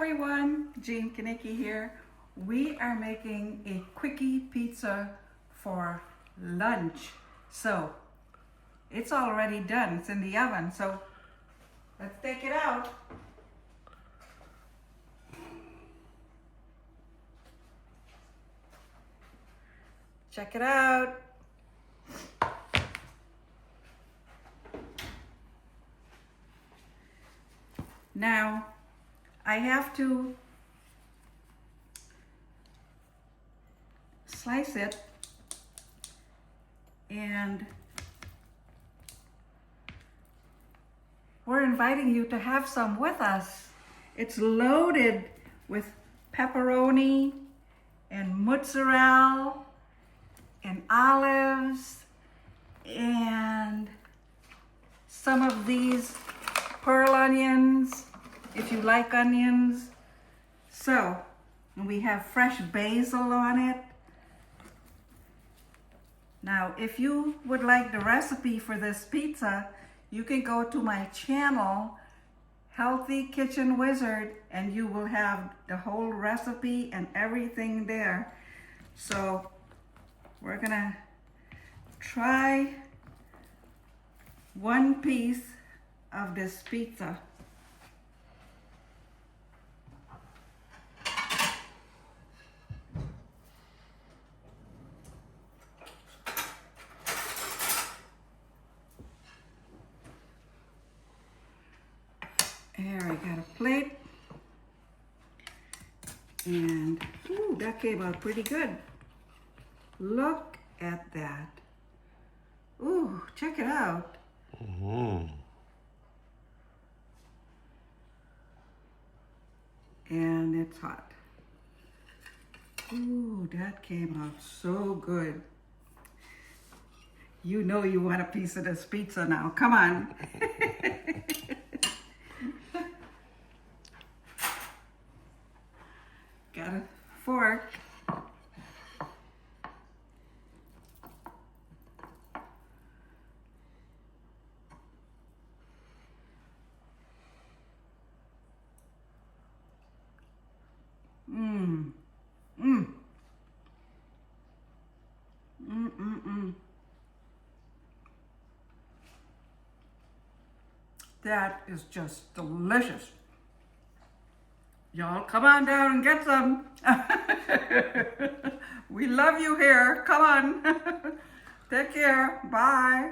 everyone, Jean Kaniki here. We are making a quickie pizza for lunch. So it's already done, it's in the oven. So let's take it out. Check it out. Now, I have to slice it and we're inviting you to have some with us. It's loaded with pepperoni and mozzarella and olives and some of these pearl onions, if you like onions. So, and we have fresh basil on it. Now, if you would like the recipe for this pizza, you can go to my channel, Healthy Kitchen Wizard, and you will have the whole recipe and everything there. So, we're gonna try one piece of this pizza. There, I got a plate. And, ooh, that came out pretty good. Look at that. Ooh, check it out. And it's hot. Ooh, that came out so good. You know you want a piece of this pizza now. Come on. Got a fork. That is just delicious. Y'all come on down and get some. We love you here. Come on. Take care. Bye.